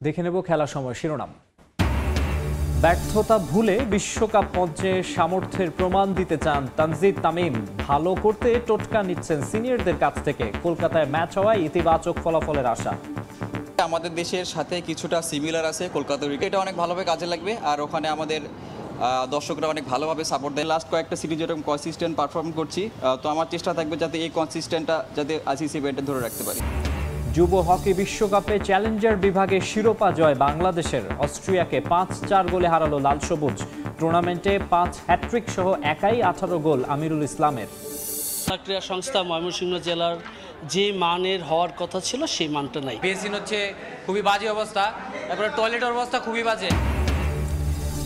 দেখে নেব খেলার সময় শিরোনাম। ব্যর্থতা ভুলে বিশ্বকাপ মঞ্চে সামর্থ্যের প্রমাণ দিতে চান তানজিদ তামিম। ভালো করতে টোটকা নিচ্ছেন সিনিয়রদের কাছ থেকে। কলকাতায় ম্যাচ হওয়ায় ইতিবাচক ফলাফলের আশা। আমাদের দেশের সাথে কিছুটা সিমিলার আছে কলকাতার ক্রিকেট, অনেক ভালোভাবে কাজে লাগবে। আর ওখানে আমাদের দর্শকরা অনেক ভালোভাবে সাপোর্ট দেয়। লাস্ট কয়েকটা সিরিজ এরকম কনসিস্টেন্ট পারফর্ম করছি, তো আমার চেষ্টা থাকবে যাতে এই কনসিস্টেন্টটা যাতে আইসিসি ইভেন্টে ধরে রাখতে পারি। যুব হকি বিশ্বকাপে চ্যালেঞ্জার বিভাগে শিরোপা জয় বাংলাদেশের। অস্ট্রিয়াকে 5-4 গোলে হারালো লাল সবুজ। টুর্নামেন্টে 5 হ্যাট্রিক সহ একাই 18 গোল আমিরুল ইসলামের। ক্রীড়া সংস্থা ময়মনসিংহ জেলার যে মানের হওয়ার কথা ছিল সেই মানটা নাই। বেসিন হচ্ছে খুবই বাজে অবস্থা, তারপরে টয়লেটের অবস্থা খুবই বাজে।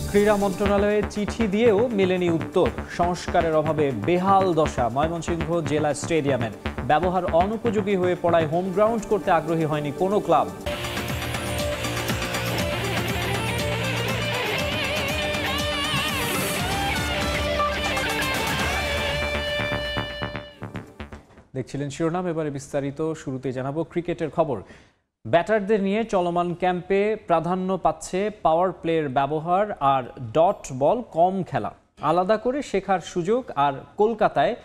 ক্রীড়া মন্ত্রণালয়ে চিঠি দিয়েও মেলেনি উত্তর। সংস্কারের অভাবে বেহাল দশা ময়মনসিংহ জেলা স্টেডিয়ামের। ব্যবহার অনুপযোগী হয়ে পড়ায় হোম গ্রাউন্ড করতে আগ্রহী হয়নি কোনো ক্লাব। দেখছিলেন শিরোনাম, এবারে বিস্তারিত। শুরুতে জানাবো ক্রিকেটের খবর। ব্যাটারদের নিয়ে চলমান ক্যাম্পে প্রাধান্য পাচ্ছে পাওয়ার প্লের ব্যবহার আর ডট বল কম খেলা। আলাদা করে শেখার সুযোগ। আর কলকাতায়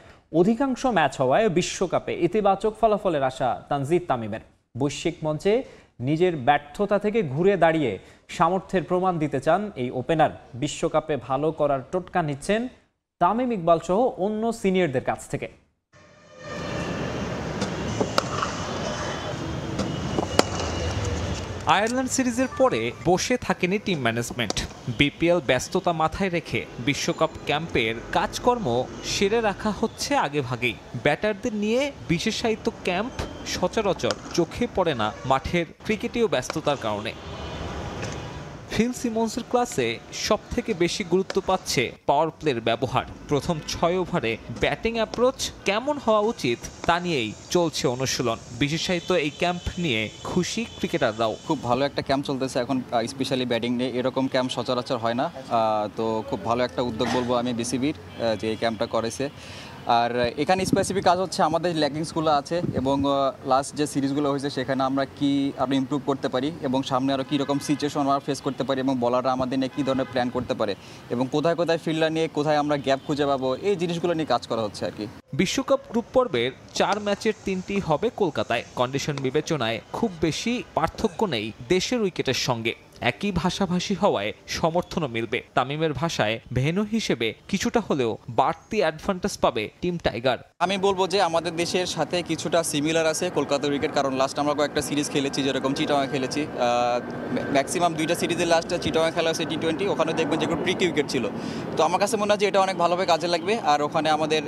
অধিকাংশ ম্যাচ হওয়ায় বিশ্বকাপে ইতিবাচক ফলাফলের আশা তানজিদ তামিমের। বৈশ্বিক মঞ্চে নিজের ব্যর্থতা থেকে ঘুরে দাঁড়িয়ে সামর্থ্যের প্রমাণ দিতে চান এই ওপেনার। বিশ্বকাপে ভালো করার টোটকা নিচ্ছেন তামিম ইকবাল সহ অন্য সিনিয়রদের কাছ থেকে। আয়ারল্যান্ড সিরিজের পরে বসে থাকেনি টিম ম্যানেজমেন্ট। বিপিএল ব্যস্ততা মাথায় রেখে বিশ্বকাপ ক্যাম্পের কাজকর্ম সেরে রাখা হচ্ছে আগেভাগেই। ব্যাটারদের নিয়ে বিশেষায়িত ক্যাম্প সচরাচর চোখে পড়ে না মাঠের ক্রিকেটীয় ব্যস্ততার কারণে। ফিল সিমন্সের ক্লাসে সবথেকে বেশি গুরুত্ব পাচ্ছে পাওয়ার প্লের ব্যবহার। প্রথম 6 ওভারে ব্যাটিং অ্যাপ্রোচ কেমন হওয়া উচিত তা নিয়েই চলছে অনুশীলন। বিশেষায়িত এই ক্যাম্প নিয়ে খুশি ক্রিকেটাররাও। খুব ভালো একটা ক্যাম্প চলতেছে এখন, স্পেশালি ব্যাটিং নিয়ে। এরকম ক্যাম্প সচরাচর হয় না, তো খুব ভালো একটা উদ্যোগ বলবো আমি বিসিবির, যে এই ক্যাম্পটা করেছে। আর এখানে স্পেসিফিক কাজ হচ্ছে আমাদের ল্যাকিংসগুলো আছে এবং লাস্ট যে সিরিজগুলো হয়েছে সেখানে আমরা আমরা ইমপ্রুভ করতে পারি এবং সামনে আরও কীরকম সিচুয়েশন আমরা ফেস করতে পারি এবং বলাররা আমাদের নিয়ে কী ধরনের প্ল্যান করতে পারে এবং কোথায় কোথায় ফিল্ডার নিয়ে কোথায় আমরা গ্যাপ খুঁজে পাবো, এই জিনিসগুলো নিয়ে কাজ করা হচ্ছে আর কি। বিশ্বকাপ গ্রুপ পর্বের 4 ম্যাচের 3টি হবে কলকাতায়। কন্ডিশন বিবেচনায় খুব বেশি পার্থক্য নেই দেশের উইকেটের সঙ্গে। একই ভাষাভাষী হওয়ায় সমর্থনও মিলবে। তামিমের ভাষায় ভেন্যু হিসেবে কিছুটা হলেও বাড়তি অ্যাডভান্টেজ পাবে টিম টাইগার। আমি বলবো যে আমাদের দেশের সাথে কিছুটা সিমিলার আছে কলকাতার ক্রিকেট, কারণ লাস্ট আমরা কয়েকটা সিরিজ খেলেছি, যেরকম চিটাগাং খেলেছি। ম্যাক্সিমাম 2টা সিরিজের লাস্টে চিটাগাং খেলা হয়েছে T20, ওখানে দেখবেন যে প্রি উইকেট ছিল। তো আমার কাছে মনে হয় যে এটা অনেক ভালোভাবে কাজে লাগবে। আর ওখানে আমাদের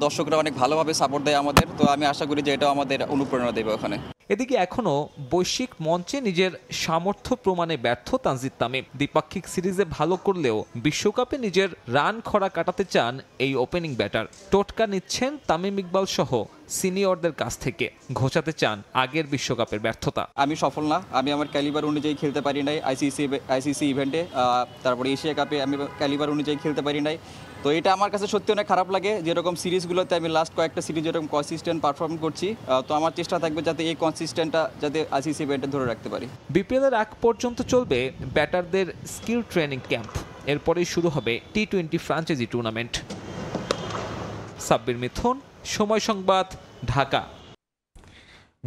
দর্শকরা অনেক ভালোভাবে সাপোর্ট দেয় আমাদের, তো আমি আশা করি যে এটা আমাদের অনুপ্রেরণা দেবে ওখানে। এদিকে এখনও বৈশ্বিক মঞ্চে নিজের সামর্থ্য প্রমাণে ব্যর্থ তানজিদ তামিম। দ্বিপাক্ষিক সিরিজে ভালো করলেও বিশ্বকাপে নিজের রান খরা কাটাতে চান এই ওপেনিং ব্যাটার। টোটকা নিচ্ছেন তামিম ইকবাল সহ সিনিয়রদের কাছ থেকে। ঘোচাতে চান আগের বিশ্বকাপের ব্যর্থতা। আমি সফল না, আমি আমার ক্যালিবার অনুযায়ী খেলতে পারি নাই আইসিসি ইভেন্টে, তারপরে এশিয়া কাপে আমি ক্যালিবার অনুযায়ী খেলতে পারি নাই। তো এটা আমার কাছে সত্যি অনেক খারাপ লাগে। যেরকম সিরিজগুলোতে আমি লাস্ট কয়েকটা সিরিজ যেরকম কনসিস্টেন্ট পারফর্ম করছি, তো আমার চেষ্টা থাকবে যাতে এই কনসিস্টেন্টটা যাতে আইসিসি ইভেন্টে ধরে রাখতে পারি। বিপিএল এর আগ পর্যন্ত চলবে ব্যাটারদের স্কিল ট্রেনিং ক্যাম্প। এরপরেই শুরু হবে T20 ফ্র্যাঞ্চাইজি টুর্নামেন্ট। সাব্বির মিথুন, সময় সংবাদ, ঢাকা।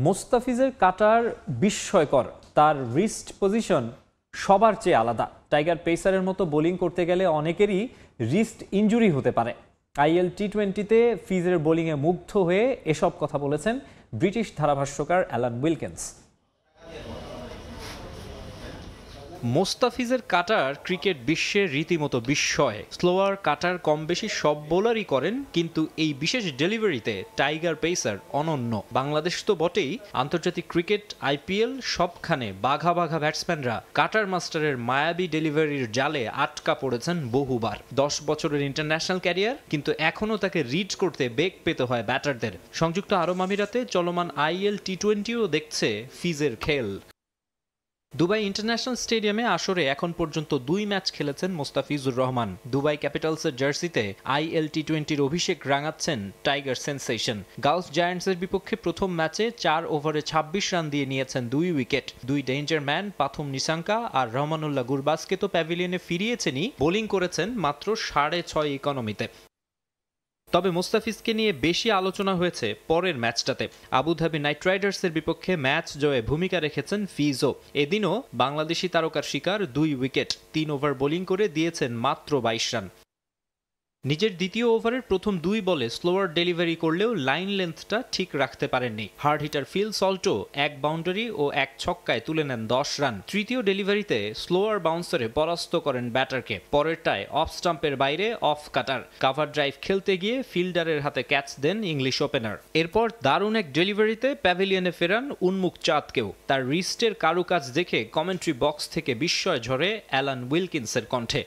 মোস্তাফিজের কাটার বিস্ময়কর। তার রিস্ট পজিশন সবার চেয়ে আলাদা। টাইগার পেসারের মতো বোলিং করতে গেলে অনেকেরই রিস্ট ইনজুরি হতে পারে। IL T20-তে ফিজের বোলিংয়ে মুগ্ধ হয়ে এসব কথা বলেছেন ব্রিটিশ ধারাভাষ্যকার অ্যালান উইলকিন্স। মোস্তাফিজের কাটার ক্রিকেট বিশ্বের রীতিমতো বিস্ময়। স্লোয়ার কাটার কম বেশি সব বোলারই করেন, কিন্তু এই বিশেষ ডেলিভারিতে টাইগার পেসার অনন্য। বাংলাদেশ তো বটেই, আন্তর্জাতিক ক্রিকেট, IPL সবখানে বাঘা বাঘা ব্যাটসম্যানরা কাটার মাস্টারের মায়াবী ডেলিভারির জালে আটকা পড়েছেন বহুবার। 10 বছরের ইন্টারন্যাশনাল ক্যারিয়ার, কিন্তু এখনও তাকে রিড করতে বেগ পেতে হয় ব্যাটারদের। সংযুক্ত আরব আমিরাতে চলমান IL T20ও দেখছে ফিজের খেল। দুবাই ইন্টারন্যাশনাল স্টেডিয়ামে আসরে এখন পর্যন্ত 2 ম্যাচ খেলেছেন মোস্তাফিজুর রহমান। দুবাই ক্যাপিটালসের জার্সিতে IL T20-র অভিষেক রাঙাচ্ছেন টাইগার সেন্সেশন। গালফ জায়ান্টসের বিপক্ষে প্রথম ম্যাচে 4 ওভারে 26 রান দিয়ে নিয়েছেন 2 wicket. 2 danger man Pathum Nissanka আর রহমানুল্লাহ গুরবাজকে তো প্যাভিলিয়নে ফিরিয়েছেনই, বোলিং করেছেন মাত্র 6.5 ইকোনমিতে। তবে মোস্তাফিজকে নিয়ে বেশি আলোচনা হয়েছে পরের ম্যাচটাতে। আবুধাবি নাইট রাইডার্সের বিপক্ষে ম্যাচ জয়ে ভূমিকা রেখেছেন ফিজো। এদিনও বাংলাদেশি তারকার শিকার 2 উইকেট, 3 ওভার বোলিং করে দিয়েছেন মাত্র 22 রান। নিজের দ্বিতীয় ওভারের প্রথম 2 বলে স্লোয়ার ডেলিভারি করলেও লাইন লেন্থটা ঠিক রাখতে পারেননি। হার্ড হিটার ফিল সল্টো 1 বাউন্ডারি ও 1 ছক্কায় তুলে নেন 10 রান। তৃতীয় ডেলিভারিতে স্লোয়ার বাউন্সারে পরাস্ত করেন ব্যাটারকে। পরেরটায় অফ স্টাম্পের বাইরে অফ কাটার। কাভার ড্রাইভ খেলতে গিয়ে ফিল্ডারের হাতে ক্যাচ দেন ইংলিশ ওপেনার। এরপর দারুণ এক ডেলিভারিতে প্যাভিলিয়নে ফেরান উন্মুক চাঁদকেও। তার রিস্টের কারুকাজ দেখে কমেন্ট্রি বক্স থেকে বিস্ময় ঝরে অ্যালান উইলকিন্সের কণ্ঠে।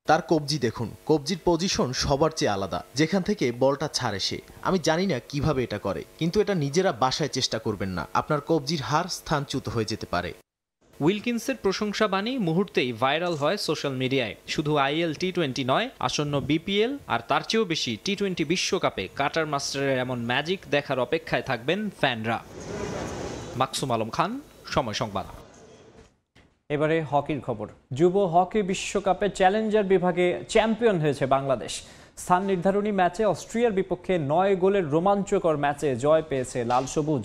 তার কবজি দেখুন, কবজির পজিশন সবার চেয়ে আলাদা, যেখান থেকে বলটা ছাড়ে সে। আমি জানি না কিভাবে এটা করে, কিন্তু এটা নিজেরা বাসায় চেষ্টা করবেন না, আপনার কবজির হাড় স্থানচ্যুত হয়ে যেতে পারে। উইলকিন্সের প্রশংসা বাণী মুহূর্তেই ভাইরাল হয় সোশ্যাল মিডিয়ায়। শুধু IL T20 নয়, আসন্ন BPL আর তার চেয়েও বেশি T20 বিশ্বকাপে কাটার মাস্টারের এমন ম্যাজিক দেখার অপেক্ষায় থাকবেন ফ্যানরা। মাকসুম আলম খান, সময় সংবাদ। এবারে হকির খবর। যুব হকি বিশ্বকাপে চ্যালেঞ্জার বিভাগে চ্যাম্পিয়ন হয়েছে বাংলাদেশ। স্থান নির্ধারণী ম্যাচে অস্ট্রিয়ার বিপক্ষে 9 গোলের রোমাঞ্চকর ম্যাচে জয় পেয়েছে লাল সবুজ।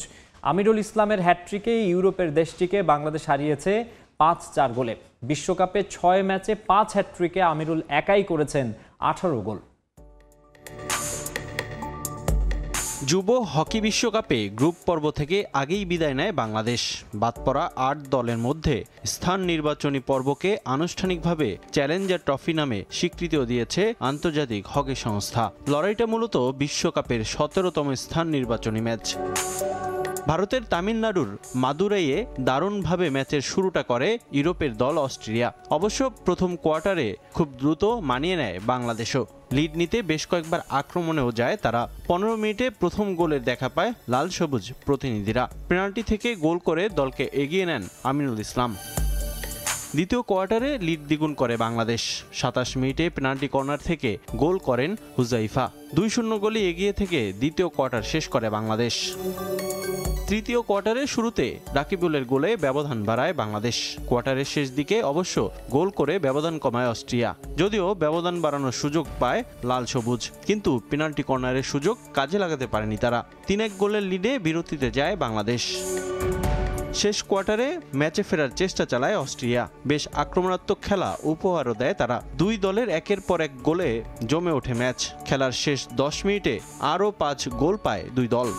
আমিরুল ইসলামের হ্যাটট্রিকে ইউরোপের দেশটিকে বাংলাদেশ হারিয়েছে 5-4 গোলে। বিশ্বকাপে 6 ম্যাচে 5 হ্যাটট্রিকে আমিরুল একাই করেছেন 18 গোল। যুব হকি বিশ্বকাপে গ্রুপ পর্ব থেকে আগেই বিদায় নেয় বাংলাদেশ। বাদ পড়া 8 দলের মধ্যে স্থান নির্বাচনী পর্বকে আনুষ্ঠানিকভাবে চ্যালেঞ্জার ট্রফি নামে স্বীকৃতিও দিয়েছে আন্তর্জাতিক হকি সংস্থা। লড়াইটা মূলত বিশ্বকাপের 17তম স্থান নির্বাচনী ম্যাচ। ভারতের তামিলনাড়ুর মাদুরাইয়ে দারুণভাবে ম্যাচের শুরুটা করে ইউরোপের দল অস্ট্রিয়া। অবশ্য প্রথম কোয়ার্টারে খুব দ্রুত মানিয়ে নেয় বাংলাদেশও। লিড নিতে বেশ কয়েকবার আক্রমণেও যায় তারা। 15 মিনিটে প্রথম গোলের দেখা পায় লাল সবুজ প্রতিনিধিরা। পেনাল্টি থেকে গোল করে দলকে এগিয়ে নেন আমিনুল ইসলাম। দ্বিতীয় কোয়ার্টারে লিড দ্বিগুণ করে বাংলাদেশ। 27 মিনিটে পেনাল্টি কর্নার থেকে গোল করেন হুজাইফা। 2-0 গোলে এগিয়ে থেকে দ্বিতীয় কোয়ার্টার শেষ করে বাংলাদেশ। তৃতীয় কোয়ার্টারের শুরুতে রাকিবুলের গোলে ব্যবধান বাড়ায় বাংলাদেশ। কোয়ার্টারের শেষ দিকে অবশ্য গোল করে ব্যবধান কমায় অস্ট্রিয়া। যদিও ব্যবধান বাড়ানোর সুযোগ পায় লাল সবুজ, কিন্তু পেনাল্টি কর্নারের সুযোগ কাজে লাগাতে পারেনি তারা। 3-1 গোলের লিডে বিরতিতে যায় বাংলাদেশ। শেষ কোয়ার্টারে ম্যাচে ফেরার চেষ্টা চালায় অস্ট্রিয়া। বেশ আক্রমণাত্মক খেলা উপহারও দেয় তারা। 2 দলের একের পর এক গোলে জমে ওঠে ম্যাচ। খেলার শেষ 10 মিনিটে আরও 5 গোল পায় 2 দল।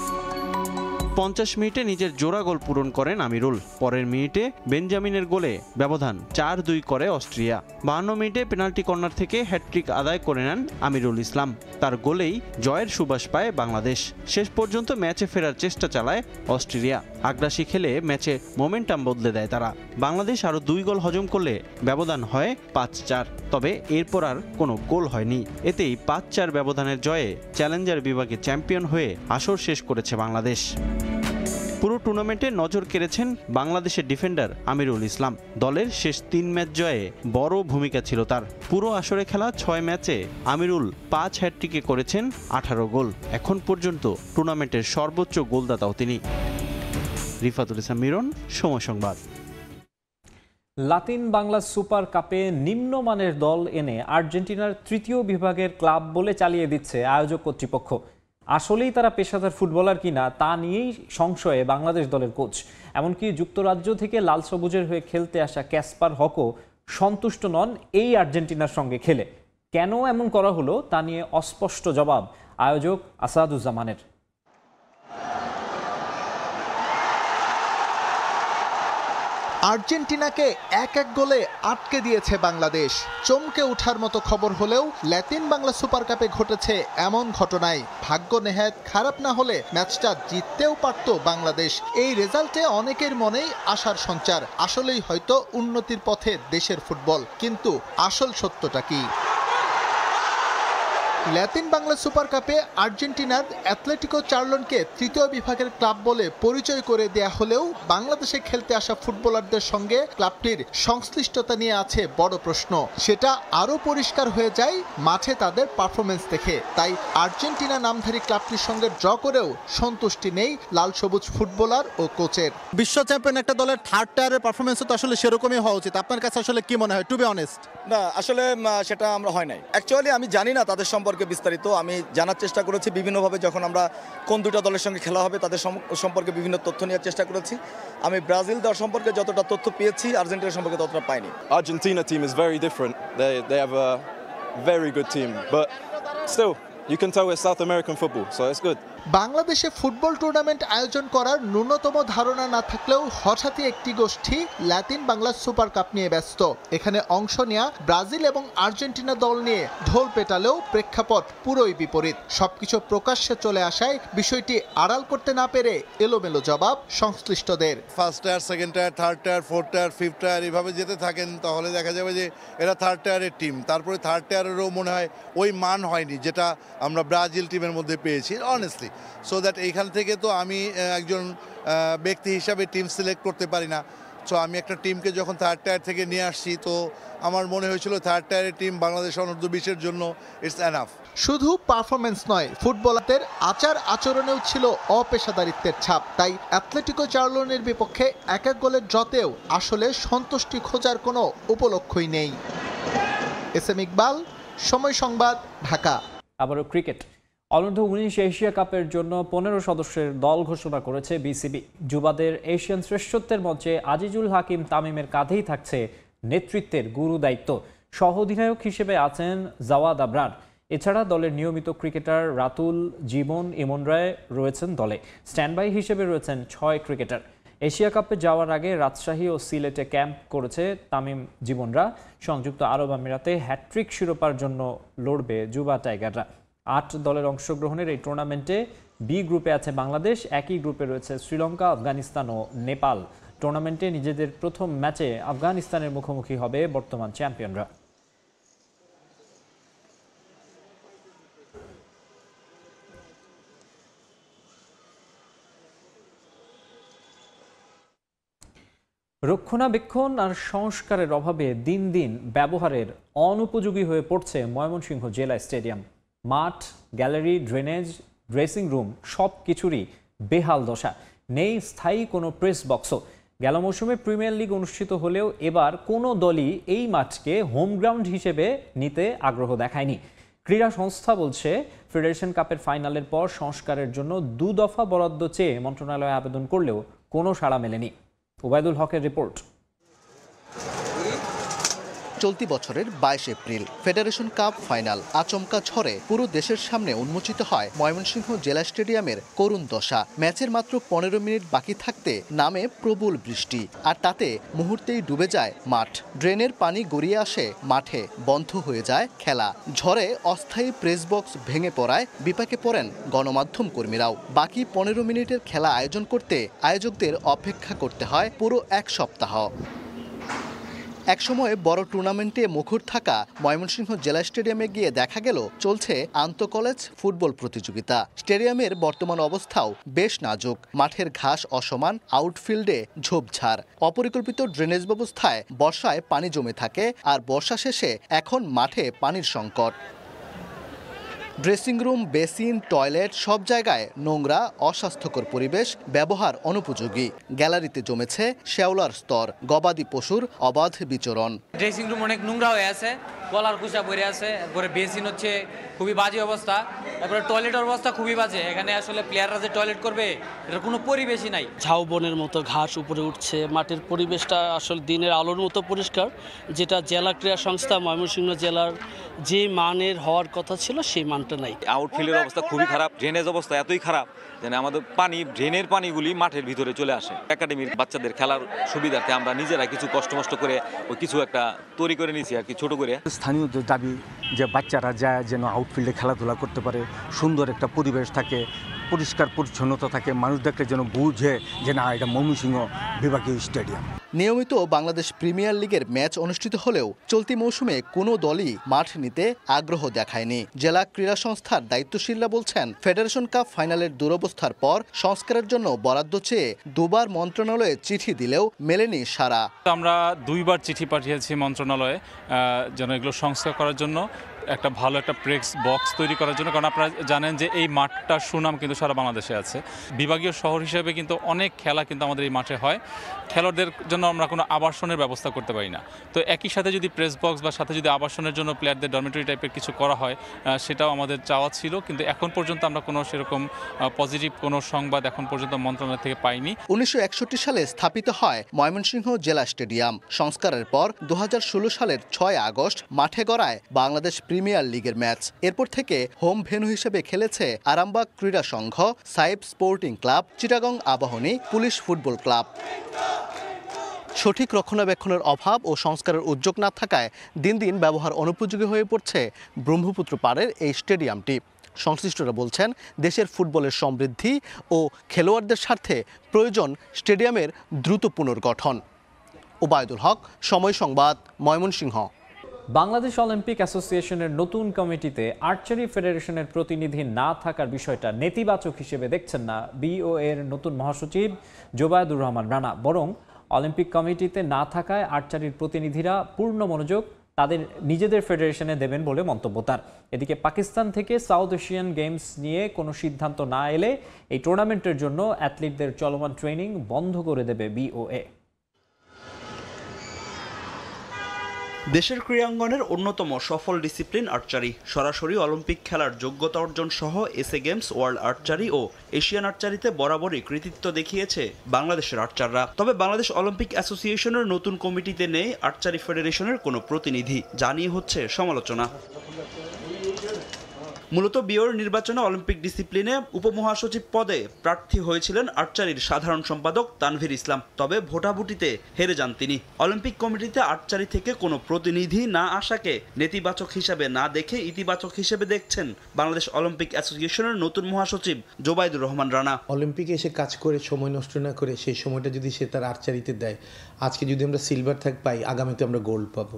50 মিনিটে নিজের জোড়া গোল পূরণ করেন আমিরুল। পরের মিনিটে বেঞ্জামিনের গোলে ব্যবধান 4-2 করে অস্ট্রিয়া। 52 মিনিটে পেনাল্টি কর্নার থেকে হ্যাটট্রিক আদায় করে নেন আমিরুল ইসলাম। তার গোলেই জয়ের সুবাস পায় বাংলাদেশ। শেষ পর্যন্ত ম্যাচে ফেরার চেষ্টা চালায় অস্ট্রেলিয়া। আগ্রাসী খেলে ম্যাচে মোমেন্টাম বদলে দেয় তারা। বাংলাদেশ আরও 2 গোল হজম করলে ব্যবধান হয় 5-4। তবে এরপর আর কোনো গোল হয়নি। এতেই 5-4 ব্যবধানের জয়ে চ্যালেঞ্জার বিভাগে চ্যাম্পিয়ন হয়ে আসর শেষ করেছে বাংলাদেশ। পুরো টুর্নামেন্টে নজর কেড়েছেন বাংলাদেশের ডিফেন্ডার আমিরুল ইসলাম। দলের শেষ 3 ম্যাচ জয়ে বড় ভূমিকা ছিল তার। পুরো আসরে খেলা 6 ম্যাচে আমিরুল 5 হ্যাটট্রিকে করেছেন 18 গোল। এখন পর্যন্ত টুর্নামেন্টের সর্বোচ্চ গোলদাতাও তিনি। রিফাতুল ইসলাম মিরন, সময় সংবাদ। লাতিন বাংলা সুপার কাপে নিম্নমানের দল এনে আর্জেন্টিনার 3য় বিভাগের ক্লাব বলে চালিয়ে দিচ্ছে আয়োজক কর্তৃপক্ষ। আসলেই তারা পেশাদার ফুটবলার কিনা তা নিয়েই সংশয়ে বাংলাদেশ দলের কোচ। এমনকি যুক্তরাজ্য থেকে লাল সবুজের হয়ে খেলতে আসা ক্যাসপার হকও সন্তুষ্ট নন এই আর্জেন্টিনার সঙ্গে খেলে। কেন এমন করা হলো তা নিয়ে অস্পষ্ট জবাব আয়োজক আসাদুজ্জামানের। আর্জেন্টিনাকে 1-1 গোলে আটকে দিয়েছে বাংলাদেশ। চমকে ওঠার মতো খবর হলেও লাতিন বাংলা সুপার কাপে ঘটেছে এমন ঘটনায় ভাগ্য নেহাত খারাপ না হলে ম্যাচটা জিততেও পারত বাংলাদেশ। এই রেজাল্টে অনেকের মনেই আশার সঞ্চার। আসলেই হয়তো উন্নতির পথে দেশের ফুটবল, কিন্তু আসল সত্যটা কি? ল্যাতিন বাংলা সুপার কাপে আর্জেন্টিনার অ্যাথলেটিকো চার্লনকে তৃতীয় বিভাগের ক্লাব বলে পরিচয় করে দেয়া হলেও বাংলাদেশে খেলতে আসা ফুটবলারদের সঙ্গে ক্লাবটির সংশ্লিষ্টতা নিয়ে আছে বড় প্রশ্ন। সেটা আরও পরিষ্কার হয়ে যায় মাঠে তাদের পারফরমেন্স দেখে। তাই আর্জেন্টিনা নামধারী ক্লাবটির সঙ্গে ড্র করেও সন্তুষ্টি নেই লাল সবুজ ফুটবলার ও কোচের। বিশ্ব চ্যাম্পিয়ন একটা দলের থার্ড টায়ারের পারফরমেন্স তো আসলে সেরকমই হওয়া উচিত। আপনার কাছে আসলে কি মনে হয়, টু বি অনেস্ট? না, আসলে সেটা আমরা হয় নাই। অ্যাকচুয়ালি আমি জানি না তাদের সম্পর্কে বিস্তারিত। আমি জানার চেষ্টা করেছি বিভিন্নভাবে, যখন আমরা কোন দুটো দলের সঙ্গে খেলা হবে তাদের সম্পর্কে বিভিন্ন তথ্য নেওয়ার চেষ্টা করেছি। আমি ব্রাজিল দল সম্পর্কে যতটা তথ্য পেয়েছি আর্জেন্টিনা সম্পর্কে ততটা পাইনি। Argentina team is very different. They have a very good team, but still you can tell it's South American football, so it's good. বাংলাদেশে ফুটবল টুর্নামেন্ট আয়োজন করার ন্যূনতম ধারণা না থাকলেও হঠাৎই একটি গোষ্ঠী ল্যাতিন বাংলা সুপার কাপ নিয়ে ব্যস্ত। এখানে অংশ নেয়া ব্রাজিল এবং আর্জেন্টিনা দল নিয়ে ঢোল পেটালেও প্রেক্ষাপট পুরোই বিপরীত। সবকিছু প্রকাশ্যে চলে আসায় বিষয়টি আড়াল করতে না পেরে এলোমেলো জবাব সংশ্লিষ্টদের। First tyre, second tyre, third tyre, fourth tyre, fifth tyre এভাবে যেতে থাকেন তাহলে দেখা যাবে যে এরা থার্ড টায়ারের টিম। তারপরে থার্ড টায়ারেরও মনে হয় ওই মান হয়নি যেটা আমরা ব্রাজিল টিমের মধ্যে পেয়েছি অনেস্টলি। সো দ্যাট এইখান থেকে তো আমি একজন ব্যক্তি হিসাবে টিম সিলেক্ট করতে পারি না। সো আমি একটা টিমকে যখন থার্ড টায়ার থেকে নিয়ে আসছি তো আমার মনে হয়েছিল থার্ড টায়ারের টিম বাংলাদেশ অনূর্ধ্ব 20-এর জন্য ইটস এনাফ। শুধু পারফরমেন্স নয়, ফুটবলারদের আচার আচরণেও ছিল অপেশাদারিত্বের ছাপ। তাই অ্যাথলেটিকো চার্লনের বিপক্ষে 1-1 গোলের ড্রতেও আসলে সন্তুষ্টি খোঁজার কোনো উপলক্ষই নেই। S M Iqbal, Somoy Sangbad, Dhaka. আবারও ক্রিকেট। অনূর্ধ্ব-19 এশিয়া কাপের জন্য 15 সদস্যের দল ঘোষণা করেছে বিসিবি। যুবাদের এশিয়ান শ্রেষ্ঠত্বের মঞ্চে আজিজুল হাকিম তামিমের কাঁধেই থাকছে নেতৃত্বের গুরু দায়িত্ব। সহ অধিনায়ক হিসেবে আছেন জাওয়াদ আবরার। এছাড়া দলের নিয়মিত ক্রিকেটার রাতুল, জীবন, ইমন রায় রয়েছেন দলে। স্ট্যান্ডবাই হিসেবে রয়েছেন 6 ক্রিকেটার। এশিয়া কাপে যাওয়ার আগে রাজশাহী ও সিলেটে ক্যাম্প করেছে তামিম, জীবনরা। সংযুক্ত আরব আমিরাতে হ্যাট্রিক শিরোপার জন্য লড়বে যুবা টাইগাররা। 8 দলের অংশগ্রহণের এই টুর্নামেন্টে বি গ্রুপে আছে বাংলাদেশ, একই গ্রুপে রয়েছে শ্রীলঙ্কা, আফগানিস্তান ও নেপাল। টুর্নামেন্টে নিজেদের প্রথম ম্যাচে আফগানিস্তানের মুখোমুখি হবে বর্তমান চ্যাম্পিয়নরা। রক্ষণাবেক্ষণ আর সংস্কারের অভাবে দিন দিন ব্যবহারের অনুপযোগী হয়ে পড়ছে ময়মনসিংহ জেলা স্টেডিয়াম। মাঠ, গ্যালারি, ড্রেনেজ, ড্রেসিং রুম সব কিছুরই বেহাল দশা। নেই স্থায়ী কোনো প্রেস বক্সও। গেল মৌসুমে প্রিমিয়ার লিগ অনুষ্ঠিত হলেও এবার কোনো দলই এই মাঠকে হোম গ্রাউন্ড হিসেবে নিতে আগ্রহ দেখায়নি। ক্রীড়া সংস্থা বলছে ফেডারেশন কাপের ফাইনালের পর সংস্কারের জন্য 2 দফা বরাদ্দ চেয়ে মন্ত্রণালয়ে আবেদন করলেও কোনো সাড়া মেলেনি। ওবায়দুল হকের রিপোর্ট। চলতি বছরের 22 এপ্রিল ফেডারেশন কাপ ফাইনাল আচমকা ঝড়ে পুরো দেশের সামনে উন্মোচিত হয় ময়মনসিংহ জেলা স্টেডিয়ামের করুণ দশা। ম্যাচের মাত্র 15 মিনিট বাকি থাকতে নামে প্রবল বৃষ্টি, আর তাতে মুহূর্তেই ডুবে যায় মাঠ। ড্রেনের পানি গড়িয়ে আসে মাঠে, বন্ধ হয়ে যায় খেলা। ঝড়ে অস্থায়ী প্রেস বক্স ভেঙে পড়ায় বিপাকে পড়েন গণমাধ্যম কর্মীরাও। বাকি 15 মিনিটের খেলা আয়োজন করতে আয়োজকদের অপেক্ষা করতে হয় পুরো 1 সপ্তাহ। একসময় বড় টুর্নামেন্টে মুখর থাকা ময়মনসিংহ জেলা স্টেডিয়ামে গিয়ে দেখা গেল চলছে আন্তঃকলেজ ফুটবল প্রতিযোগিতা। স্টেডিয়ামের বর্তমান অবস্থাও বেশ নাজুক। মাঠের ঘাস অসমান, আউটফিল্ডে ঝোপঝাড়, অপরিকল্পিত ড্রেনেজ ব্যবস্থায় বর্ষায় পানি জমে থাকে, আর বর্ষা শেষে এখন মাঠে পানির সংকট। ড্রেসিং রুম, বেসিন, টয়লেট সব জায়গায় নোংরা, অস্বাস্থ্যকর পরিবেশ, ব্যবহার অনুপযোগী। গ্যালারিতে জমেছে শ্যাওলার স্তর, গবাদি পশুর অবাধ বিচরণ। ড্রেসিং রুম অনেক নোংরা হয়ে আছে, কলার কুচা পড়ে আছে, তারপরে বেসিন হচ্ছে খুবই বাজে অবস্থা, তারপরে টয়লেটের অবস্থা খুবই বাজে। এখানে আসলে প্লেয়াররা যে টয়লেট করবে এটার কোনো পরিবেশই নাই। ঝাউবনের মতো ঘাস উপরে উঠছে। মাঠের পরিবেশটা আসলে দিনের আলোর মতো পরিষ্কার, যেটা জেলা ক্রীড়া সংস্থা ময়মনসিংহ জেলার যে মানের হওয়ার কথা ছিল সেই মানটা নাই। আউটফিল্ডের অবস্থা খুবই খারাপ, ড্রেনেজ অবস্থা এতই খারাপ যেন আমাদের ড্রেনের পানিগুলি মাঠের ভিতরে চলে আসে। একাডেমির বাচ্চাদের খেলার সুবিধার্থে আমরা নিজেরা কিছু কষ্ট করে ওই কিছু একটা তৈরি করে নিয়েছি আর কি, ছোট করে। স্থানীয় দাবি যে বাচ্চারা যায় যেন আউটফিল্ডে খেলাধুলা করতে পারে, সুন্দর একটা পরিবেশ থাকে, পরিষ্কার পরিচ্ছন্নতা থাকে, মানুষ দেখলে যেন বুঝে যে না এটা ময়মনসিংহ বিভাগীয় স্টেডিয়াম। নিয়মিত বাংলাদেশ প্রিমিয়ার লিগের ম্যাচ অনুষ্ঠিত হলেও চলতি মৌসুমে কোনো দলই মাঠ নিতে আগ্রহ দেখায়নি। জেলা ক্রীড়া সংস্থার দায়িত্বশীলরা বলছেন, ফেডারেশন কাপ ফাইনালের দুরবস্থার পর সংস্কারের জন্য বরাদ্দ চেয়ে দুবার মন্ত্রণালয়ে চিঠি দিলেও মেলেনি সাড়া। আমরা 2 বার চিঠি পাঠিয়েছি মন্ত্রণালয়ে যেন এগুলো সংস্কার করার জন্য, একটা ভালো একটা প্রেস বক্স তৈরি করার জন্য। কারণ আপনারা জানেন যে এই মাঠটার সুনাম কিন্তু সারা বাংলাদেশে আছে। বিভাগীয় শহর হিসেবে কিন্তু অনেক খেলা কিন্তু আমাদের এই মাঠে হয়। খেলোয়াড়দের জন্য আমরা কোনো আবাসনের ব্যবস্থা করতে পারি না। তো একই সাথে যদি প্রেস বক্স বা সাথে যদি আবাসনের জন্য প্লেয়ারদের ডরমিটরি টাইপের কিছু করা হয়, সেটাও আমাদের চাওয়া ছিল। কিন্তু এখন পর্যন্ত আমরা কোনো সেরকম পজিটিভ কোনো সংবাদ এখন পর্যন্ত মন্ত্রণালয় থেকে পাইনি। 1961 সালে স্থাপিত হয় ময়মনসিংহ জেলা স্টেডিয়াম। সংস্কারের পর 2016 সালের 6 আগস্ট মাঠে গড়ায় বাংলাদেশ প্রিমিয়ার লিগের ম্যাচ। এরপর থেকে হোম ভেন্যু হিসেবে খেলেছে Arambagh Krira Sangha, Saif sporting club, Chittagong Abahani, police football club. সঠিক রক্ষণাবেক্ষণের অভাব ও সংস্কারের উদ্যোগ না থাকায় দিন দিন ব্যবহার অনুপযোগী হয়ে পড়ছে ব্রহ্মপুত্র পাড়ের এই স্টেডিয়ামটি। সংশ্লিষ্টরা বলছেন, দেশের ফুটবলের সমৃদ্ধি ও খেলোয়াড়দের স্বার্থে প্রয়োজন স্টেডিয়ামের দ্রুত পুনর্গঠন। ওবায়দুল হক, সময় সংবাদ, ময়মনসিংহ। বাংলাদেশ অলিম্পিক অ্যাসোসিয়েশনের নতুন কমিটিতে আর্চারি ফেডারেশনের প্রতিনিধি না থাকার বিষয়টা নেতিবাচক হিসেবে দেখছেন না বিওএ এর নতুন মহাসচিব জোবায়দুর রহমান রানা। বরং অলিম্পিক কমিটিতে না থাকায় আর্চারির প্রতিনিধিরা পূর্ণ মনোযোগ তাদের নিজেদের ফেডারেশনে দেবেন বলে মন্তব্য তার। এদিকে পাকিস্তান থেকে সাউথ এশিয়ান গেমস নিয়ে কোনো সিদ্ধান্ত না এলে এই টুর্নামেন্টের জন্য অ্যাথলিটদের চলমান ট্রেনিং বন্ধ করে দেবে বিওএ। দেশের ক্রীড়াঙ্গনের অন্যতম সফল ডিসিপ্লিন আর্চারি। সরাসরি অলিম্পিক খেলার যোগ্যতা অর্জন সহ এসএ গেমস, ওয়ার্ল্ড আর্চারি ও এশিয়ান আর্চারিতে বরাবরই কৃতিত্ব দেখিয়েছে বাংলাদেশের আর্চাররা। তবে বাংলাদেশ অলিম্পিক অ্যাসোসিয়েশনের নতুন কমিটিতে নেই আর্চারি ফেডারেশনের কোনো প্রতিনিধি, জানিয়ে হচ্ছে সমালোচনা। মূলত বিওর নির্বাচনে অলিম্পিক ডিসিপ্লিনে উপমহাসচিব পদে প্রার্থী হয়েছিলেন আর্চারির সাধারণ সম্পাদক তানভীর ইসলাম। তবে ভোটাভুটিতে হেরে যান তিনি। অলিম্পিক কমিটিতে আর্চারি থেকে কোনো প্রতিনিধি না আসাকে নেতিবাচক হিসাবে না দেখে ইতিবাচক হিসেবে দেখছেন বাংলাদেশ অলিম্পিক অ্যাসোসিয়েশনের নতুন মহাসচিব জোবায়দুর রহমান রানা। অলিম্পিকে এসে কাজ করে সময় নষ্ট না করে সেই সময়টা যদি সে তার আর্চারিতে দেয়, আজকে যদি আমরা সিলভার পাই, আগামীতে আমরা গোল্ড পাবো।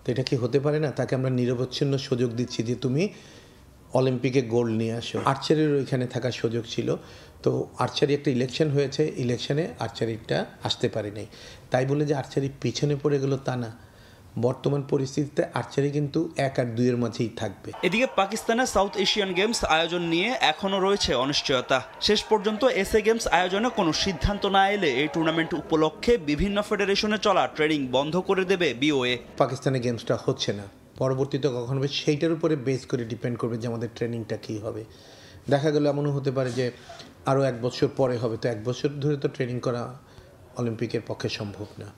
তো এটা কি হতে পারে না? তাকে আমরা নিরবচ্ছিন্ন সুযোগ দিচ্ছি যে তুমি অলিম্পিকে গোল্ড নিয়ে আসো। আর্চারিরও এখানে থাকার সুযোগ ছিল। তো আর্চারি একটা ইলেকশন হয়েছে, ইলেকশনে আর্চারিটা আসতে পারেনি। তাই বলে যে আর্চারি পিছনে পড়ে গেল তা না। বর্তমান পরিস্থিতিতে আর্চারি কিন্তু 1 আর 2 এর মাঝেই থাকবে। এদিকে পাকিস্তানের সাউথ এশিয়ান গেমস আয়োজন নিয়ে এখনও রয়েছে অনিশ্চয়তা। শেষ পর্যন্ত এসএ গেমস আয়োজনে কোনো সিদ্ধান্ত না এলে এই টুর্নামেন্ট উপলক্ষে বিভিন্ন ফেডারেশনে চলা ট্রেনিং বন্ধ করে দেবে বিওএ। পাকিস্তানের গেমসটা হচ্ছে না, পরবর্তীতে কখন হবে সেইটার উপরে বেস করে ডিপেন্ড করবে যে আমাদের ট্রেনিংটা কী হবে। দেখা গেল এমনও হতে পারে যে আরও 1 বছর পরে হবে, তো 1 বছর ধরে তো ট্রেনিং করা অলিম্পিকের পক্ষে সম্ভব না।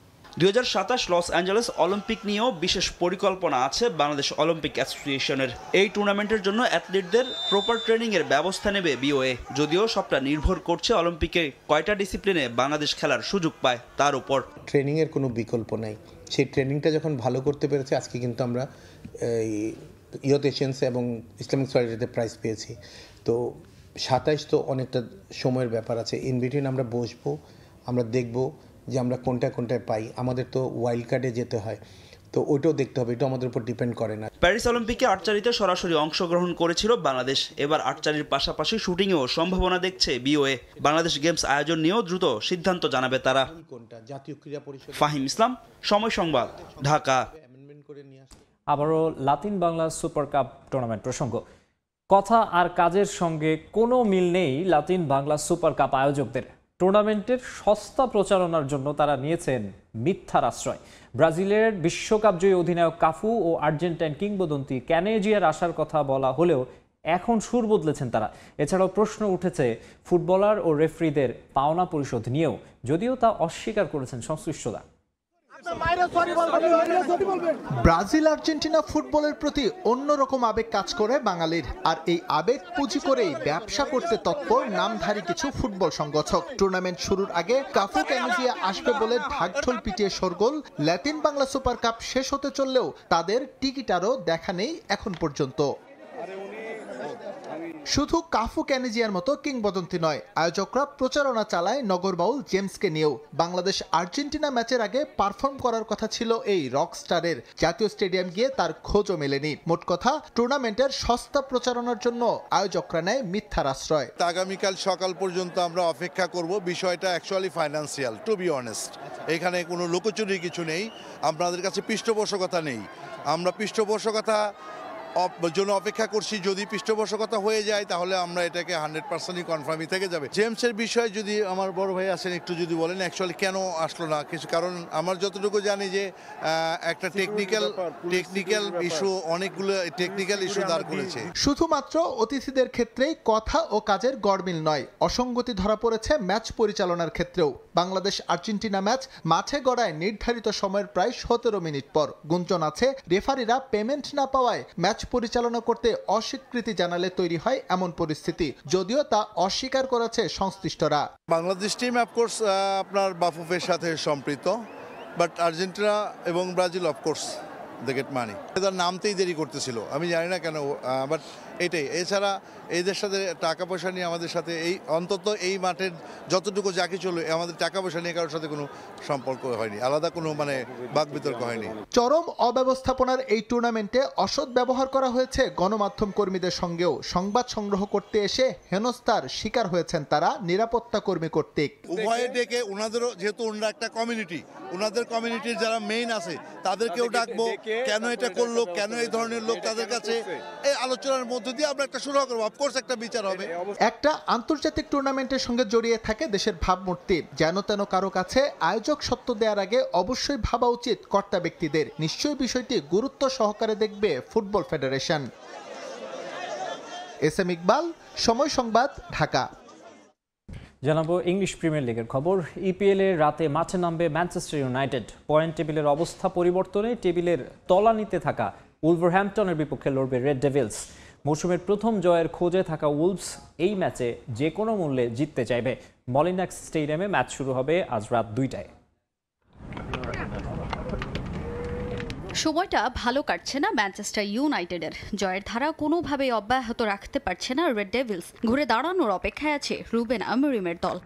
2027 লস অ্যাঞ্জেলেস অলিম্পিক নিয়েও বিশেষ পরিকল্পনা আছে বাংলাদেশ অলিম্পিক অ্যাসোসিয়েশনের। এই টুর্নামেন্টের জন্য অ্যাথলিটদের প্রপার ট্রেনিংয়ের ব্যবস্থা নেবে বিওএ। যদিও সবটা নির্ভর করছে অলিম্পিকে কয়টা ডিসিপ্লিনে বাংলাদেশ খেলার সুযোগ পায় তার উপর। ট্রেনিংয়ের কোনো বিকল্প নাই। সেই ট্রেনিংটা যখন ভালো করতে পেরেছে, আজকে কিন্তু আমরা ইয়ুথ এশিয়ান্স এবং ইসলামিক সলিডারিটিতে প্রাইজ পেয়েছি। তো 27 তো অনেকটা সময়ের ব্যাপার আছে। ইন বিটুইন আমরা বসবো, আমরা দেখব যে আমরা কোনটায় পাই। আমাদের তো ওয়াইল্ড কার্ডে যেতে হয়, তো ওইটাও দেখতে হবে, এটা আমাদের উপর ডিপেন্ড করে না। প্যারিস অলিম্পিকে আর্চারিতে সরাসরি অংশগ্রহণ করেছিল বাংলাদেশ। এবার আর্চারির পাশাপাশি শুটিংয়েও সম্ভাবনা দেখছে বিওএ। বাংলাদেশ গেমস আয়োজন নিয়েও দ্রুত সিদ্ধান্ত জানাবে তারা। ফাহিম ইসলাম, সময় সংবাদ, ঢাকা। আবারও Latin Bangla super cup tournament প্রসঙ্গ। কথা আর কাজের সঙ্গে কোনো মিল নেই লাতিন বাংলা সুপার কাপ আয়োজকদের। টুর্নামেন্টের সস্তা প্রচারণার জন্য তারা নিয়েছেন মিথ্যার আশ্রয়। ব্রাজিলের বিশ্বকাপ জয়ী অধিনায়ক কাফু ও আর্জেন্টাইন কিংবদন্তি ক্যানেজিয়ার আসার কথা বলা হলেও এখন সুর বদলেছেন তারা। এছাড়াও প্রশ্ন উঠেছে ফুটবলার ও রেফারিদের পাওনা পরিশোধ নিয়েও, যদিও তা অস্বীকার করেছেন সংশ্লিষ্টরা। ব্রাজিল আর্জেন্টিনা ফুটবলের প্রতি অন্যরকম আবেগ কাজ করে বাঙালির, আর এই আবেগ পুঁজি করেই ব্যবসা করতে তৎপর নামধারী কিছু ফুটবল সংগঠক। টুর্নামেন্ট শুরুর আগে কাফু ক্যানেজিয়া আসবে বলে ঢাকঢোল পিটিয়ে শোরগোল। লাতিন বাংলা সুপার কাপ শেষ হতে চললেও তাদের টিকিটারও দেখা নেই এখন পর্যন্ত। শুধু কাফু ক্যানিজিয়ার মতো কিংবদন্তি নয়, আয়োজকরা প্রচারণা চালায় নগরবাউল জেমসকে নিয়েও। বাংলাদেশ আর্জেন্টিনা ম্যাচের আগে পারফর্ম করার কথা ছিল এই রক স্টারের, জাতীয় স্টেডিয়াম গিয়ে তার খোঁজও মেলেনি। মোট কথা, টুর্নামেন্টের সস্তা প্রচারণার জন্য আয়োজকরা নেয় মিথ্যার আশ্রয়। আগামীকাল সকাল পর্যন্ত আমরা অপেক্ষা করব। বিষয়টা actually financial, to be honest. এখানে কোনো লুকোচুরির কিছু নেই, আপনাদের কাছে পৃষ্ঠপোষকতা নেই। আমরা পৃষ্ঠপোষকতা জন্য অপেক্ষা করছি। যদি পৃষ্ঠপোষকতা হয়ে যায় তাহলে আমরা এটাকে 100%ই কনফার্মই থেকে যাবে। জেমসের বিষয়ে যদি আমার বড় ভাই আছেন, একটু যদি বলেন অ্যাকচুয়ালি কেন আসলো না কিছু, কারণ আমার যতটুকু জানি যে একটা টেকনিক্যাল ইস্যু, অনেকগুলো টেকনিক্যাল ইস্যু দাঁড় করেছে। শুধুমাত্র অতিথিদের ক্ষেত্রেই কথা ও কাজের গড়মিল নয়, অসঙ্গতি ধরা পড়েছে ম্যাচ পরিচালনার ক্ষেত্রেও। বাংলাদেশ আর্জেন্টিনা ম্যাচ মাঠে গড়ায় নির্ধারিত সময়ের প্রায় 17 মিনিট পর। গুঞ্জন আছে রেফারিরা পেমেন্ট না পাওয়ায় ম্যাচ পরিচালনা করতে অস্বীকৃতি জানালে তৈরি হয় এমন পরিস্থিতি, যদিও তা অস্বীকার করেছে সংশ্লিষ্টরা। বাংলাদেশ টিম অফকোর্স আপনার বাফুফের সাথে সম্পৃক্ত, বাট আর্জেন্টিনা এবং Brazil of course they get money. এদের নামতেই দেরি করতেছিল, আমি জানি না কেন, বাট এটাই। এছাড়া এদের সাথে টাকা পয়সা নিয়ে আমাদের সাথে অন্তত এই মাঠের যতটুকু যা কিছু হলো, আমাদের টাকা পয়সা নিয়ে কারোর সাথে কোনো সম্পর্ক হয়নি, আলাদা কোনো বাক বিতর্ক হয়নি। চরম অব্যবস্থাপনার এই টুর্নামেন্টে অসৎ ব্যবহার করা হয়েছে গণমাধ্যম কর্মীদের সঙ্গেও। সংবাদ সংগ্রহ করতে এসে হেনস্থার শিকার হয়েছেন তারা, নিরাপত্তা কর্মী কর্তৃক। উভয়ে ডেকে ওনাদেরও, যেহেতু ওনারা একটা কমিউনিটি, ওনাদের কমিউনিটির যারা মেইন আছে তাদেরকেও ডাকবো, কেন এটা করলো, কেন এই ধরনের লোক তাদের কাছে, এই আলোচনার মধ্য দিয়ে আমরা একটা শুরু করবো। অফকোর্স একটা বিচার হবে। একটা আন্তর্জাতিক টুর্নামেন্টের সঙ্গে জড়িয়ে থাকে দেশের ভাবমূর্তি, যেন তেন কারো কাছে আয়োজক সত্ত্ব দেওয়ার আগে অবশ্যই ভাবা উচিত কর্তা ব্যক্তিদের। নিশ্চয়ই বিষয়টি গুরুত্ব সহকারে দেখবে football federation. S M Iqbal, Somoy Sangbad, Dhaka. জানাবো ইংলিশ প্রিমিয়ার লিগের খবর। ইপিএল এর রাতে মাঠে নামবে ম্যানচেস্টার ইউনাইটেড। পয়েন্ট টেবিলের অবস্থা পরিবর্তনে টেবিলের তলানিতে থাকা উলভারহ্যাম্পটনের বিপক্ষে লড়বে রেড ডেভিলস। মৌসুমের প্রথম জয়ের খোঁজে থাকা উলভস এই ম্যাচে যে কোনো মূল্যে জিততে চাইবে। মলিনাক্স স্টেডিয়ামে ম্যাচ শুরু হবে আজ রাত 2টায়। সময়টা ভালো কাটছে না ম্যানচেস্টার ইউনাইটেডের। জয়ের ধারা কোনোভাবেই অব্যাহত রাখতে পারছে না রেড ডেভিলস। ঘুরে দাঁড়ানোর অপেক্ষায় আছে রুবেন আমরিমের দল।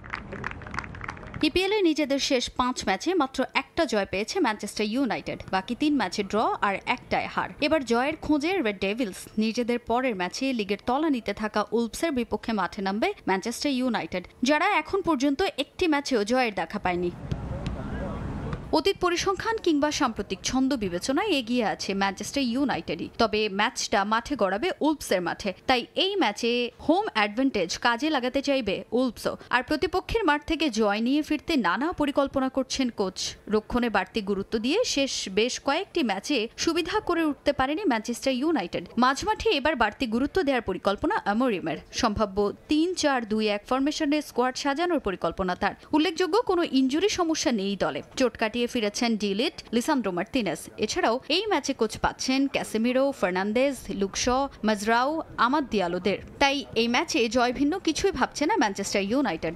ইপিএলে নিজেদের শেষ 5 ম্যাচে মাত্র একটা জয় পেয়েছে ম্যানচেস্টার ইউনাইটেড, বাকি 3 ম্যাচে ড্র আর একটায় হার। এবার জয়ের খোঁজে রেড ডেভিলস। নিজেদের পরের ম্যাচে লিগের তলানিতে থাকা উলভসের বিপক্ষে মাঠে নামবে ম্যানচেস্টার ইউনাইটেড, যারা এখন পর্যন্ত একটি ম্যাচেও জয়ের দেখা পায়নি। অতীত পরিসংখ্যান কিংবা সাম্প্রতিক ছন্দ বিবেচনায় এগিয়ে আছে ম্যানচেস্টার ইউনাইটেডই, তবে ম্যাচটা মাঠে গড়াবে উলভসের মাঠে। তাই এই ম্যাচে হোম অ্যাডভান্টেজ কাজে লাগাতে চাইবে উলভসও। আর প্রতিপক্ষের মাঠ থেকে জয় নিয়ে ফিরতে নানা পরিকল্পনা করছেন কোচ। রক্ষণে বাড়তি গুরুত্ব দিয়ে শেষ বেশ কয়েকটি ম্যাচে সুবিধা করে উঠতে পারেনি ম্যানচেস্টার ইউনাইটেড। মাঝমাঠে এবার বাড়তি গুরুত্ব দেওয়ার পরিকল্পনা আমরিমের। সম্ভাব্য 3-4-2-1 ফরমেশনে স্কোয়াড সাজানোর পরিকল্পনা তার। উল্লেখযোগ্য কোনো ইনজুরি সমস্যা নেই দলে। চোট কাটিয়ে ফিরেছেন ডিলিট, লিসান্দ্রো মার্তিনেস। এছাড়াও এই ম্যাচে কোচ পাচ্ছেন ক্যাসেমিরো, ফার্নান্দেজ, লুকশ, মাজরাও, আমাদ দিয়ালোদের। তাই এই ম্যাচে জয় ভিন্ন কিছুই ভাবছে না ম্যানচেস্টার ইউনাইটেড।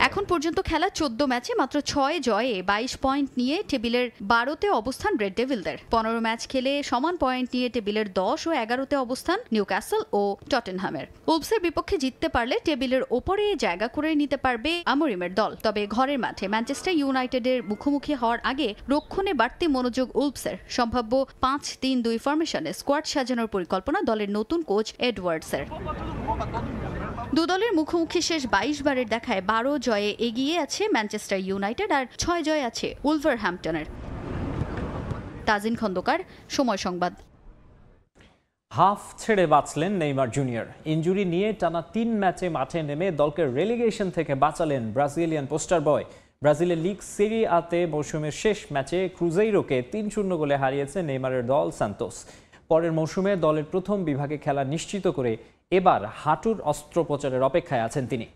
এখন পর্যন্ত খেলা 14 ম্যাচে মাত্র 6 জয়ে 22 পয়েন্ট নিয়ে টেবিলের 12তে অবস্থান রেড ডেভিলদের। 15 ম্যাচ খেলে সমান পয়েন্ট নিয়ে টেবিলের 10 ও 11তে অবস্থান নিউক্যাসল ও টটেনহামের। উলভসের বিপক্ষে জিততে পারলে টেবিলের ওপরে জায়গা করে নিতে পারবে আমরিমের দল। তবে ঘরের মাঠে ম্যানচেস্টার ইউনাইটেডের মুখোমুখি হওয়ার আগে রক্ষণে বাড়তি মনোযোগ উলভসের। সম্ভাব্য 5-3-2 ফরমেশনে স্কোয়াড সাজানোর পরিকল্পনা দলের নতুন কোচ এডওয়ার্ডসের। দুদলের মুখোমুখি শেষ 22 বারের দেখায় 12 জয়ে এগিয়ে আছে ম্যানচেস্টার ইউনাইটেড আর 6 জয় আছে উলভারহ্যাম্পটনের। তাজিন খন্দকার, সময় সংবাদ। হাফ ছেড়ে বাঁচলেন নেইমার জুনিয়র। ইনজুরি নিয়ে টানা 3 ম্যাচে মাঠে নেমে দলকে রেলিগেশন থেকে বাঁচালেন ব্রাজিলিয়ান পোস্টার বয়। ব্রাজিলের লিগ সেরি আতে মৌসুমের শেষ ম্যাচে ক্রুজেইরোকে 3-0 গোলে হারিয়েছে নেইমারের দল সান্তোস। পরের মৌসুমে দলের প্রথম বিভাগে খেলা নিশ্চিত করে এবার হাঁটুর অস্ত্রোপচারের অপেক্ষায় আছেন তিনি।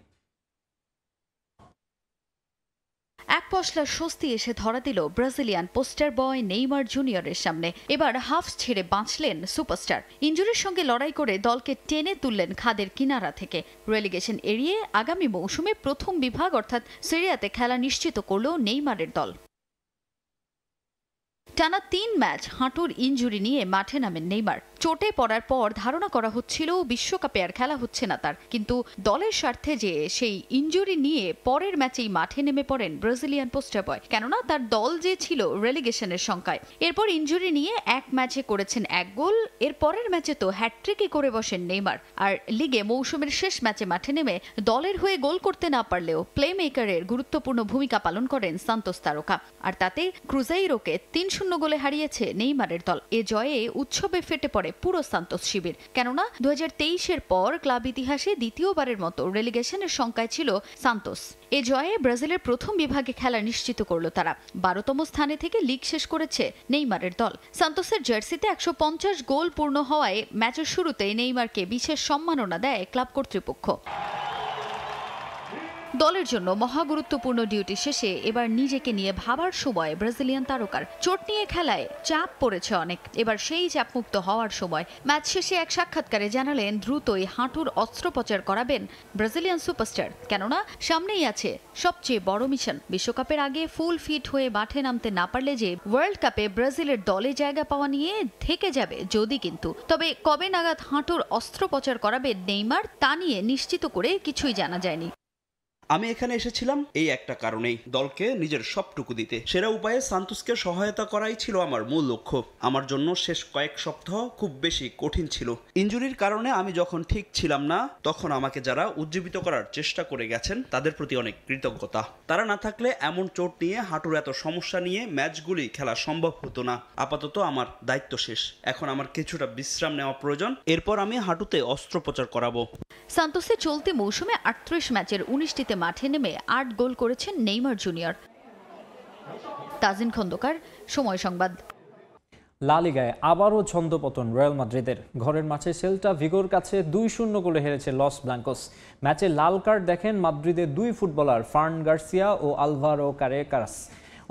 এক পশলার স্বস্তি এসে ধরা দিল ব্রাজিলিয়ান পোস্টার বয় নেইমার জুনিয়রের সামনে। এবার হাফ ছেড়ে বাঁচলেন সুপারস্টার। ইনজুরির সঙ্গে লড়াই করে দলকে টেনে তুললেন খাদের কিনারা থেকে। রেলিগেশন এড়িয়ে আগামী মৌসুমে প্রথম বিভাগ অর্থাৎ সিরিয়াতে খেলা নিশ্চিত করল নেইমারের দল। টানা 3 ম্যাচ হাঁটুর ইনজুরি নিয়ে মাঠে নামেন নেইমার। চোটে পড়ার পর ধারণা করা হচ্ছিল বিশ্বকাপে আর খেলা হচ্ছে না তার, কিন্তু দলের স্বার্থে যে সেই ইনজুরি নিয়ে পরের ম্যাচেই মাঠে নেমে পড়েন ব্রাজিলিয়ান পোস্টার বয়, কেননা তার দল যে ছিল রেলিগেশনের সংখ্যায়। এরপর ইনজুরি নিয়ে এক ম্যাচে করেছেন 1 গোল, এর পরের ম্যাচে তো হ্যাটট্রিকই করে বসেন নেইমার। আর লিগে মৌসুমের শেষ ম্যাচে মাঠে নেমে দলের হয়ে গোল করতে না পারলেও প্লে মেকারের গুরুত্বপূর্ণ ভূমিকা পালন করেন সান্তোস তারকা। আর তাতে ক্রুজেইরোকে 3-0 গোলে হারিয়েছে নেইমারের দল। এ জয়ে উৎসবে ফেটে পড়ে পুরো সান্তোস শিবির, কেননা 2023-এর পর ক্লাব ইতিহাসে দ্বিতীয়বারের মতো রেলিগেশনের সংখ্যায় ছিল সান্তোস। এ জয়ে ব্রাজিলের প্রথম বিভাগে খেলা নিশ্চিত করল তারা। 12তম স্থানে থেকে লিগ শেষ করেছে নেইমারের দল। সান্তোসের জার্সিতে 150 গোল পূর্ণ হওয়ায় ম্যাচের শুরুতেই নেইমারকে বিশেষ সম্মাননা দেয় ক্লাব কর্তৃপক্ষ। দলের জন্য মহাগুরুত্বপূর্ণ ডিউটি শেষে এবার নিজেকে নিয়ে ভাবার সময় ব্রাজিলিয়ান তারকার। চোট নিয়ে খেলায় চাপ পড়েছে অনেক, এবার সেই চাপমুক্ত হওয়ার সময়। ম্যাচ শেষে এক সাক্ষাৎকারে জানালেন দ্রুতই হাঁটুর অস্ত্রোপচার করাবেন ব্রাজিলিয়ান সুপারস্টার, কেননা সামনেই আছে সবচেয়ে বড় মিশন। বিশ্বকাপের আগে ফুল ফিট হয়ে মাঠে নামতে না পারলে যে ওয়ার্ল্ড কাপে ব্রাজিলের দলে জায়গা পাওয়া নিয়ে থেকে যাবে যদি, কিন্তু তবে কবে নাগাদ হাঁটুর অস্ত্রোপচার করাবেন নেইমার তা নিয়ে নিশ্চিত করে কিছুই জানা যায়নি। আমি এখানে এসেছিলাম এই একটা কারণেই, দলকে নিজের সবটুকু দিতে। সেরা উপায়ে সান্তোসকে সহায়তা করাই ছিল আমার মূল লক্ষ্য। আমার জন্য শেষ কয়েক সপ্তাহ খুব বেশি কঠিন ছিল। ইনজুরির কারণে আমি যখন ঠিক ছিলাম না, তখন আমাকে যারা উজ্জীবিত করার চেষ্টা করে গেছেন তাদের প্রতি অনেক কৃতজ্ঞতা। তারা না থাকলে এমন চোট নিয়ে, হাঁটুর এত সমস্যা নিয়ে ম্যাচগুলি খেলা সম্ভব হতো না। আপাতত আমার দায়িত্ব শেষ, এখন আমার কিছুটা বিশ্রাম নেওয়া প্রয়োজন, এরপর আমি হাঁটুতে অস্ত্রোপচার করাবো। সান্তোসে চলতি মৌসুমে 38 ম্যাচের 19টিতে মাঠে নেমে 8 গোল করেছেন নেইমার জুনিয়র। তাজিন খন্দকার, সময় সংবাদ। লা লিগায় আবারও ছন্দপতন রিয়াল মাদ্রিদের। ঘরের মাঠে সেল্টা ভিগোর কাছে 2-0 গোলে হেরেছে লস ব্লাঙ্কোস। ম্যাচে লাল কার্ড দেখেন মাদ্রিদের 2 ফুটবলার ফার্ন গার্সিয়া ও আলভারো কারেকারাস।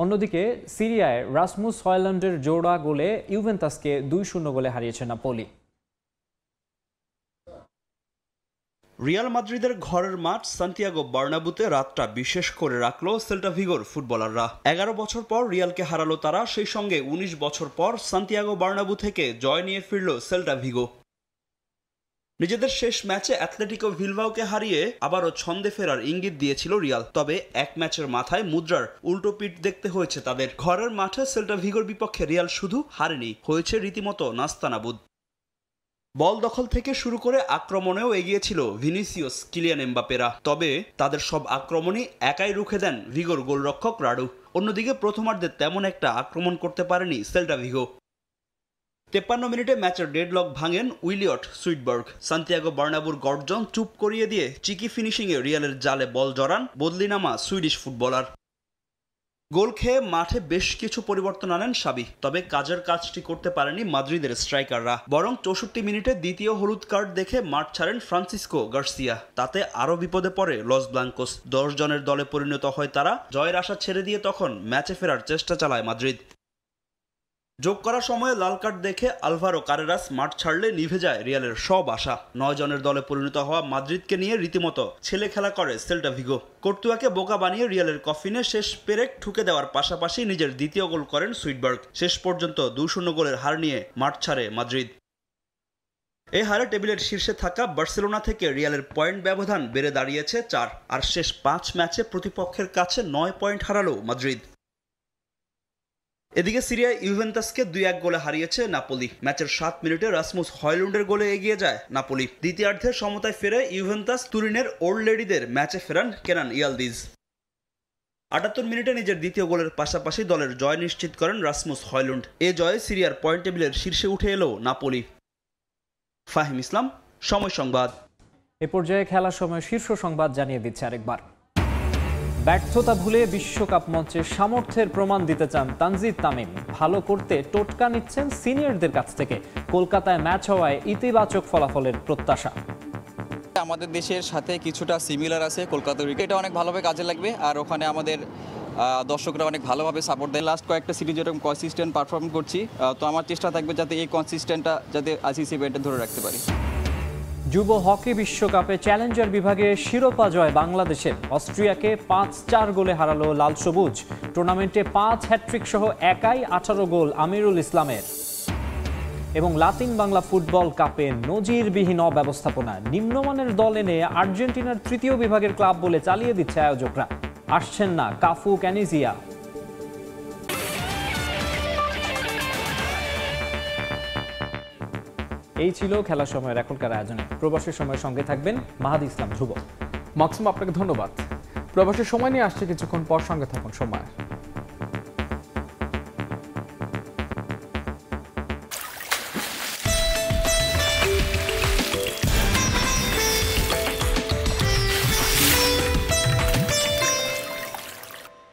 অন্যদিকে সিরিয়ায় রাসমুস হয়ল্যান্ডের জোড়া গোলে ইউভেন্টাসকে 2-0 গোলে হারিয়েছে নাপোলি। রিয়াল মাদ্রিদের ঘরের মাঠ সান্তিয়াগো বার্নাবুতে রাতটা বিশেষ করে রাখলো সেল্টা ভিগোর ফুটবলাররা। 11 বছর পর রিয়ালকে হারালো তারা, সেই সঙ্গে 19 বছর পর সান্তিয়াগো বার্নাবু থেকে জয় নিয়ে ফিরল সেল্টা ভিগো। নিজেদের শেষ ম্যাচে অ্যাথলেটিকো ভিলবাওকে হারিয়ে আবারও ছন্দে ফেরার ইঙ্গিত দিয়েছিল রিয়াল, তবে এক ম্যাচের মাথায় মুদ্রার উল্টো পিঠ দেখতে হয়েছে তাদের। ঘরের মাঠে সেল্টা ভিগোর বিপক্ষে রিয়াল শুধু হারেনি, হয়েছে রীতিমতো নাস্তানাবুদ। বল দখল থেকে শুরু করে আক্রমণেও এগিয়েছিল ভিনিসিয়াস, কিলিয়ান এমবাপেরা, তবে তাদের সব আক্রমণই একাই রুখে দেন ভিগোর গোলরক্ষক রাডু। অন্যদিকে প্রথমার্ধে তেমন একটা আক্রমণ করতে পারেনি সেল্টা ভিগো। 53 মিনিটে ম্যাচের ডেডলক ভাঙেন উইলিয়ট সুইটবার্গ। সান্তিয়াগো বার্নাবুর গর্জন চুপ করিয়ে দিয়ে চিকি ফিনিশিংয়ে রিয়ালের জালে বল জড়ান বদলি নামা সুইডিশ ফুটবলার। গোল খেয়ে মাঠে বেশ কিছু পরিবর্তন আনেন সাবি, তবে কাজের কাজটি করতে পারেনি মাদ্রিদের স্ট্রাইকাররা। বরং 64 মিনিটে দ্বিতীয় হলুদ কার্ড দেখে মাঠ ছাড়েন ফ্রান্সিসকো গার্সিয়া। তাতে আরও বিপদে পড়ে লস ব্লাঙ্কোস। 10 জনের দলে পরিণত হয় তারা। জয়ের আশা ছেড়ে দিয়ে তখন ম্যাচে ফেরার চেষ্টা চালায় মাদ্রিদ। যোগ করার সময়ে লাল কার্ড দেখে আলভারো কারেরাস মাঠ ছাড়লে নিভে যায় রিয়ালের সব আশা। 9 জনের দলে পরিণত হওয়া মাদ্রিদকে নিয়ে রীতিমতো ছেলে খেলা করে সেল্টা ভিগো। কর্তুয়াকে বোকা বানিয়ে রিয়ালের কফিনে শেষ পেরেক ঠুকে দেওয়ার পাশাপাশি নিজের দ্বিতীয় গোল করেন সুইটবার্গ। শেষ পর্যন্ত 2-0 গোলের হার নিয়ে মাঠ ছাড়ে মাদ্রিদ। এই হারে টেবিলের শীর্ষে থাকা বার্সেলোনা থেকে রিয়ালের পয়েন্ট ব্যবধান বেড়ে দাঁড়িয়েছে 4, আর শেষ 5 ম্যাচে প্রতিপক্ষের কাছে 9 পয়েন্ট হারালো মাদ্রিদ। এদিকে সিরিয়ায় ইউভেন্টাসকে 2-1 গোলে হারিয়েছে নাপোলি। ম্যাচের 7 মিনিটে রাসমুস হয়ল্যান্ডের গোলে এগিয়ে যায় নাপোলি। দ্বিতীয়ার্ধে সমতায় ফেরে ইউভেন্টাস তুরিনের ওল্ড লেডিদের ম্যাচে ফেরান কেনান ইয়ালদিজ। 78 মিনিটে নিজের দ্বিতীয় গোলের পাশাপাশি দলের জয় নিশ্চিত করেন রাসমুস হয়ল্যান্ড। এ জয়ে সিরিয়ার পয়েন্ট টেবিলের শীর্ষে উঠে এলো নাপোলি। ফাহিম ইসলাম, সময় সংবাদ। এ পর্যায়ে খেলার সময় শীর্ষ সংবাদ জানিয়ে দিচ্ছে আরেকবার। ব্যর্থতা ভুলে বিশ্বকাপ মঞ্চে সামর্থ্যের প্রমাণ দিতে চান তানজিদ তামিম। ভালো করতে টোটকা নিচ্ছেন সিনিয়রদের কাছ থেকে। কলকাতায় ম্যাচ হওয়ায় ইতিবাচক ফলাফলের প্রত্যাশা। আমাদের দেশের সাথে কিছুটা সিমিলার আছে কলকাতার উইকেট, এটা অনেক ভালোভাবে কাজে লাগবে। আর ওখানে আমাদের দর্শকরা অনেক ভালোভাবে সাপোর্ট দেয়। লাস্ট কয়েকটা সিরিজ এরকম কনসিস্টেন্ট পারফর্ম করছি, তো আমার চেষ্টা থাকবে যাতে এই কনসিস্টেন্টটা যাতে আইসিসি ইভেন্টে ধরে রাখতে পারি। যুব হকি বিশ্বকাপে চ্যালেঞ্জার বিভাগে শিরোপা জয় বাংলাদেশের। অস্ট্রিয়াকে 5-4 গোলে হারালো লাল সবুজ। টুর্নামেন্টে 5 হ্যাট্রিক সহ একাই 18 গোল আমিরুল ইসলামের। এবং লাতিন বাংলা ফুটবল কাপে নজিরবিহীন অব্যবস্থাপনা, নিম্নমানের দল এনে আর্জেন্টিনার তৃতীয় বিভাগের ক্লাব বলে চালিয়ে দিচ্ছে আয়োজকরা। আসছেন না কাফু ক্যানিজিয়া। এই ছিল খেলার সময়ের এখনকার আয়োজনে। প্রবাসের সময়ের সঙ্গে থাকবেন মাহাদি ইসলাম ধ্রুব। মাকসুম, আপনাকে ধন্যবাদ। প্রবাসের সময় নিয়ে আসছে কিছুক্ষণ পর, সঙ্গে থাকুন সময়।